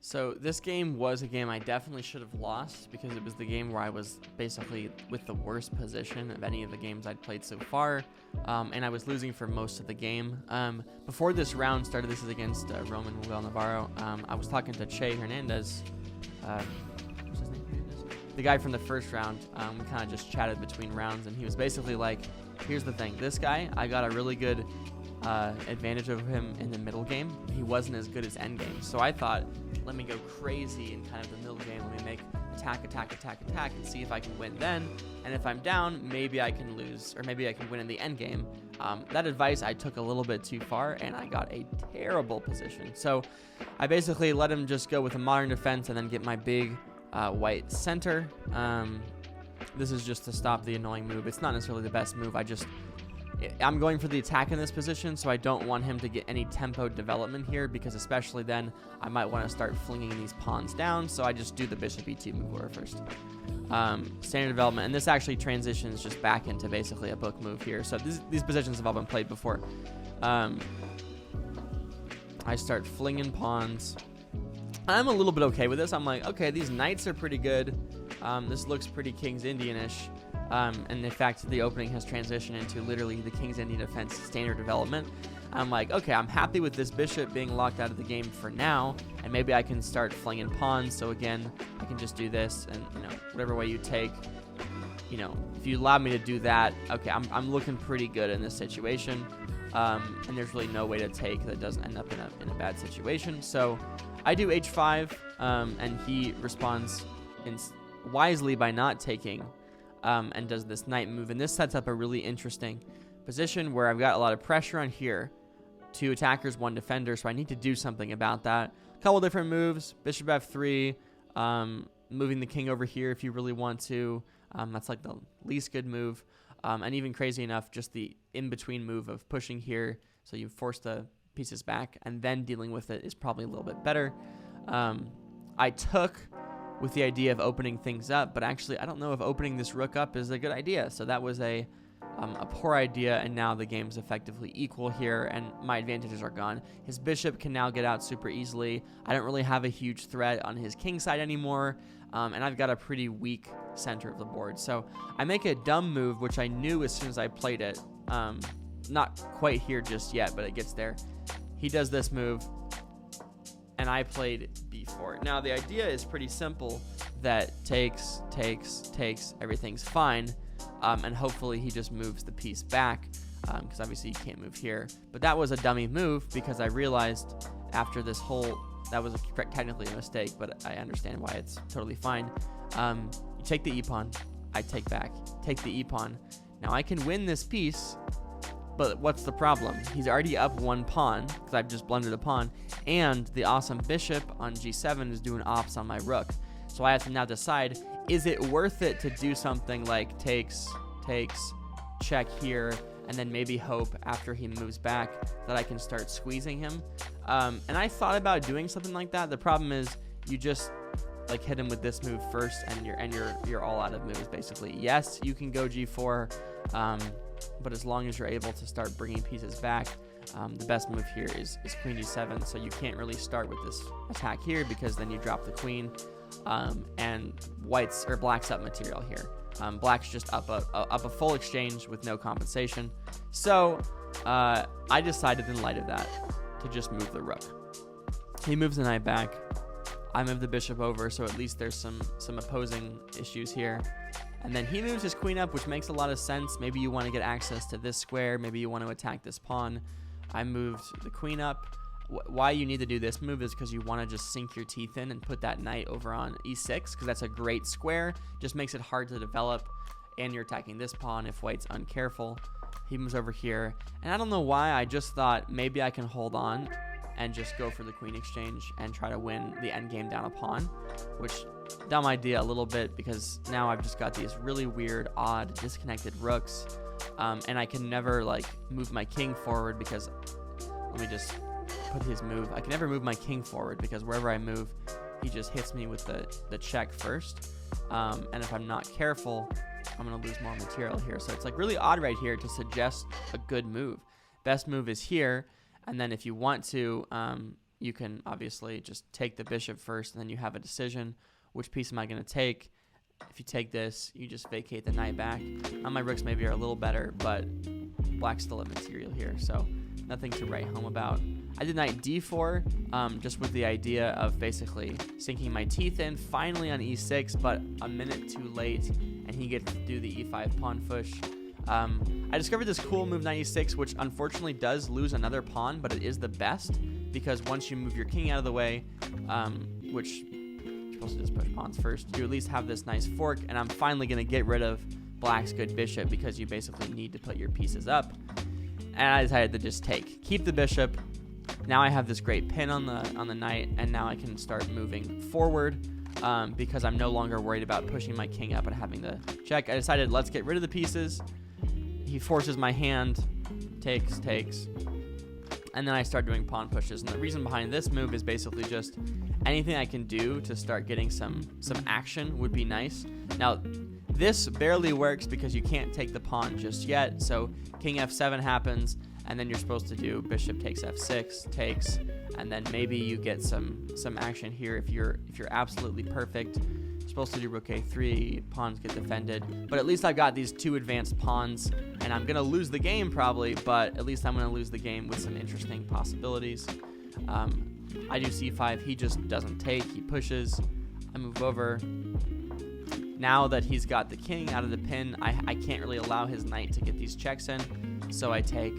So this game was a game I definitely should have lost because it was the game where I was basically with the worst position of any of the games I'd played so far, and I was losing for most of the game. Before this round started, this is against Roman Miguel Navarro, I was talking to Che Hernandez, what's his name? The guy from the first round. We kind of just chatted between rounds, and he was basically like, here's the thing, this guy, I got a really good advantage of him in the middle game. He wasn't as good as end game, so I thought, let me go crazy in kind of the middle game. Let me make attack, and see if I can win then. And if I'm down, maybe I can lose, or maybe I can win in the end game. That advice I took a little bit too far, and I got a terrible position. So I basically let him just go with a modern defense and then get my big white center. This is just to stop the annoying move. It's not necessarily the best move. I'm going for the attack in this position, so I don't want him to get any tempo development here, because especially then I might want to start flinging these pawns down, so I just do the bishop e2 move over first. Standard development, and this actually transitions just back into basically a book move here. So these positions have all been played before. I start flinging pawns. I'm a little bit okay with this. I'm like, okay, these knights are pretty good. This looks pretty King's Indian-ish. And in fact, the opening has transitioned into literally the King's Indian defense standard development. I'm like, okay, I'm happy with this bishop being locked out of the game for now, and maybe I can start flinging pawns. So again, I can just do this, and whatever way you take, if you allow me to do that, okay, I'm looking pretty good in this situation. And there's really no way to take that doesn't end up in a bad situation. So I do h5, and he responds wisely by not taking. And does this knight move, and this sets up a really interesting position where I've got a lot of pressure on here. 2 attackers, 1 defender, so I need to do something about that. A couple different moves: bishop f3, moving the king over here if you really want to. That's like the least good move, and even crazy enough, just the in-between move of pushing here, so you force the pieces back, and then dealing with it is probably a little bit better. I took with the idea of opening things up, but actually I don't know if opening this rook up is a good idea. So that was a poor idea, and now the game's effectively equal here, and my advantages are gone. His bishop can now get out super easily. I don't really have a huge threat on his king side anymore, and I've got a pretty weak center of the board. So I make a dumb move, which I knew as soon as I played it. Not quite here just yet, but it gets there. He does this move, and I played b4. Now, the idea is pretty simple, that takes, everything's fine, and hopefully he just moves the piece back, because obviously you can't move here. But that was a dummy move, because I realized after this whole, that was technically a mistake, but I understand why it's totally fine. You take the e-pawn, I take back, take the e-pawn. Now I can win this piece, but what's the problem? He's already up 1 pawn, because I've just blundered a pawn, and the awesome bishop on g7 is doing ops on my rook. So I have to now decide, is it worth it to do something like takes, check here, and then maybe hope after he moves back that I can start squeezing him? And I thought about doing something like that. The problem is you just like hit him with this move first, and you're all out of moves basically. Yes, you can go g4, but as long as you're able to start bringing pieces back, the best move here is queen d7. So you can't really start with this attack here, because then you drop the queen, and black's up material here. Black's just up a full exchange with no compensation. So I decided in light of that to just move the rook. He moves the knight back. I move the bishop over, so at least there's some opposing issues here. And then he moves his queen up, which makes a lot of sense. Maybe you want to get access to this square. Maybe you want to attack this pawn. I moved the queen up. Why you need to do this move is because you want to just sink your teeth in and put that knight over on e6, because that's a great square. Just makes it hard to develop, and you're attacking this pawn if white's uncareful. He moves over here, and I don't know why, I just thought maybe I can hold on and just go for the queen exchange and try to win the endgame down a pawn, which dumb idea a little bit, because now I've just got these really weird, odd, disconnected rooks, and I can never like move my king forward, because let me just put his move. I can never move my king forward, because wherever I move, he just hits me with the check first, and if I'm not careful, I'm gonna lose more material here. So it's like really odd right here to suggest a good move. Best move is here, and then if you want to you can obviously just take the bishop first, and then you have a decision. Which piece am I going to take? If you take this, you just vacate the knight back. Now my rooks maybe are a little better, but black's still have material here, so nothing to write home about. I did knight d4, just with the idea of basically sinking my teeth in, finally on e6, but a minute too late, and he gets to do the e5 pawn push. I discovered this cool move, knight e6, which unfortunately does lose another pawn, but it is the best, because once you move your king out of the way, which you're supposed to just push pawns first, you at least have this nice fork, and I'm finally going to get rid of black's good bishop, because you basically need to put your pieces up. And I decided to just keep the bishop. Now I have this great pin on the knight, and now I can start moving forward, because I'm no longer worried about pushing my king up and having to check. I decided, let's get rid of the pieces. He forces my hand, takes, and then I start doing pawn pushes. And the reason behind this move is basically just anything I can do to start getting some action would be nice. Now, this barely works because you can't take the pawn just yet, so king f7 happens, and then you're supposed to do bishop takes f6, takes, and then maybe you get some action here if you're absolutely perfect. You're supposed to do rook a3, pawns get defended, but at least I've got these two advanced pawns, and I'm gonna lose the game probably, but at least I'm gonna lose the game with some interesting possibilities. I do c5, he just doesn't take, he pushes, I move over. Now that he's got the king out of the pin, I can't really allow his knight to get these checks in, so I take,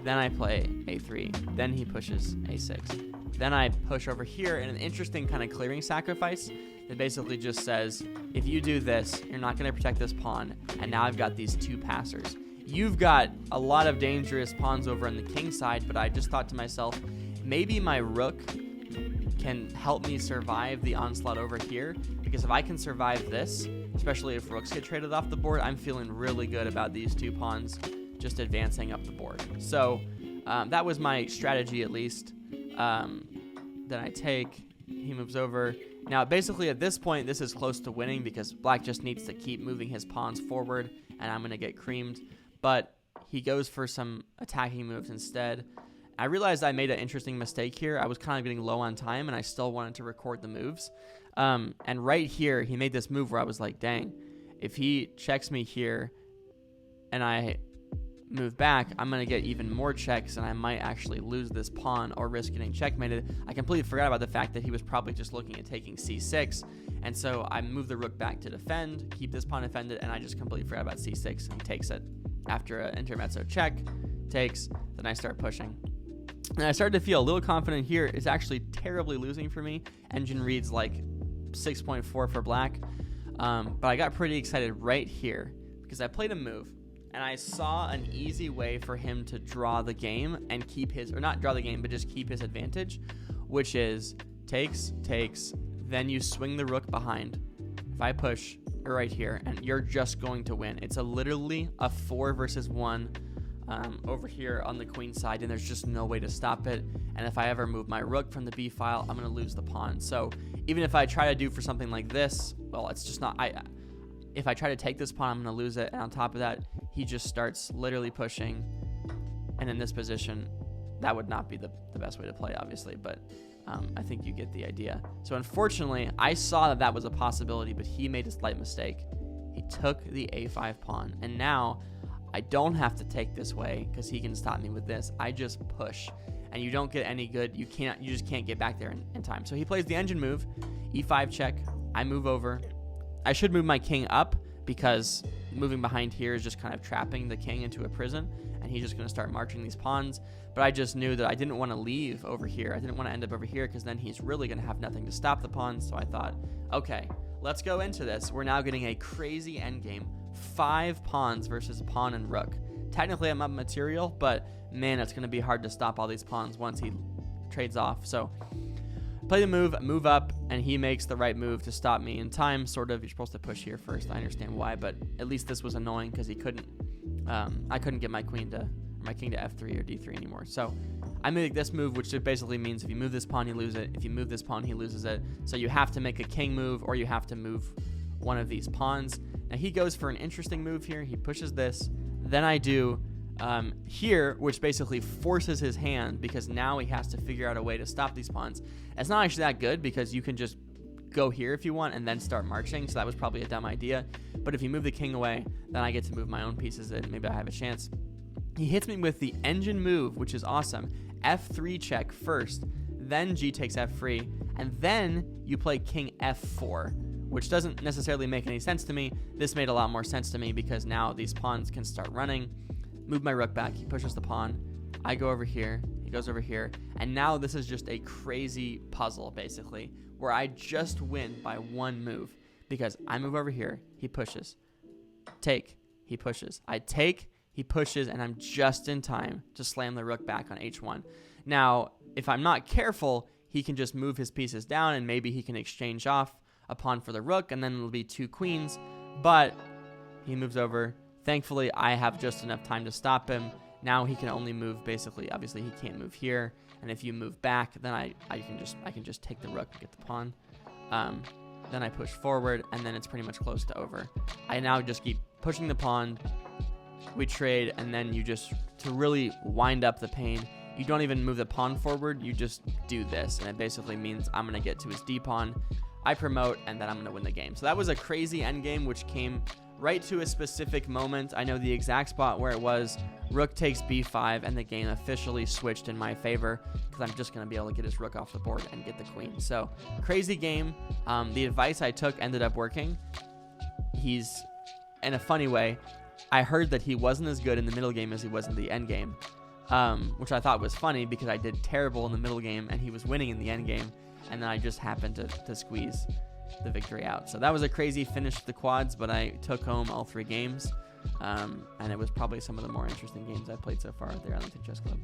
then I play a3, then he pushes a6. Then I push over here in an interesting kind of clearing sacrifice that basically just says, if you do this, you're not going to protect this pawn, and now I've got these two passers. You've got a lot of dangerous pawns over on the king side, but I just thought to myself, maybe my rook can help me survive the onslaught over here, because if I can survive this, especially if rooks get traded off the board, I'm feeling really good about these two pawns just advancing up the board. So that was my strategy, at least. Then I take, he moves over. Now basically at this point this is close to winning because black just needs to keep moving his pawns forward and I'm going to get creamed, but he goes for some attacking moves instead. I realized I made an interesting mistake here. I was kind of getting low on time, and I still wanted to record the moves. And right here, he made this move where I was like, dang, if he checks me here and I move back, I'm going to get even more checks, and I might actually lose this pawn or risk getting checkmated. I completely forgot about the fact that he was probably just looking at taking c6, and so I move the rook back to defend, keep this pawn defended, and I just completely forgot about c6, and he takes it. After an intermezzo check, takes, then I start pushing. And I started to feel a little confident here. It's actually terribly losing for me. Engine reads like 6.4 for black. But I got pretty excited right here because I played a move and I saw an easy way for him to draw the game and keep his, or not draw the game, but just keep his advantage, which is takes, then you swing the rook behind. If I push right here, and you're just going to win. It's literally a 4 versus 1 over here on the queen side, and there's just no way to stop it. And if I ever move my rook from the b file, I'm going to lose the pawn. So even if I try to do for something like this, well, it's just not. If I try to take this pawn, I'm going to lose it. And on top of that, he just starts literally pushing. And in this position, that would not be the best way to play, obviously, but I think you get the idea. So unfortunately, I saw that was a possibility, but he made a slight mistake. He took the a5 pawn, and now I don't have to take this way because he can stop me with this. I just push, and you don't get any good. You just can't get back there in time. So he plays the engine move, e5 check. I move over. I should move my king up because moving behind here is just kind of trapping the king into a prison, and he's just going to start marching these pawns. But I just knew that I didn't want to leave over here. I didn't want to end up over here because then he's really going to have nothing to stop the pawns. So I thought, okay, let's go into this. We're now getting a crazy endgame. 5 pawns versus a pawn and rook. Technically, I'm up material, but man, it's going to be hard to stop all these pawns once he trades off. So play the move up, and he makes the right move to stop me in time, sort of. You're supposed to push here first. I understand why, but at least this was annoying because he couldn't. I couldn't get my king to f3 or d3 anymore. So I made this move, which basically means if you move this pawn, you lose it. If you move this pawn, he loses it. So you have to make a king move, or you have to move one of these pawns. Now he goes for an interesting move here. He pushes this. Then I do here, which basically forces his hand because now he has to figure out a way to stop these pawns. It's not actually that good because you can just go here if you want and then start marching, so that was probably a dumb idea. But if you move the king away, then I get to move my own pieces and maybe I have a chance. He hits me with the engine move, which is awesome. F3 check first, then G takes F3, and then you play king F4, which doesn't necessarily make any sense to me. This made a lot more sense to me because now these pawns can start running. Move my rook back, he pushes the pawn, I go over here, he goes over here, and now this is just a crazy puzzle basically, where I just win by one move because I move over here, he pushes, take, he pushes, I take, he pushes, and I'm just in time to slam the rook back on h1. Now, if I'm not careful, he can just move his pieces down and maybe he can exchange off a pawn for the rook, and then it'll be 2 queens, but he moves over. Thankfully, I have just enough time to stop him. Now he can only move basically. Obviously, he can't move here, and if you move back, then I can just take the rook and get the pawn. Then I push forward, and then it's pretty much close to over. I now just keep pushing the pawn. We trade, and then you just, to really wind up the pain, you don't even move the pawn forward. You just do this, and it basically means I'm going to get to his d pawn. I promote, and then I'm going to win the game. So that was a crazy endgame, which came right to a specific moment. I know the exact spot where it was. Rook takes b5, and the game officially switched in my favor because I'm just going to be able to get his rook off the board and get the queen. So crazy game. The advice I took ended up working. He's, in a funny way, I heard that he wasn't as good in the middle game as he was in the end game, which I thought was funny because I did terrible in the middle game and he was winning in the end game, and then I just happened to squeeze the victory out. So that was a crazy finish to the quads, but I took home all 3 games, and it was probably some of the more interesting games I've played so far at the Arlington Chess Club.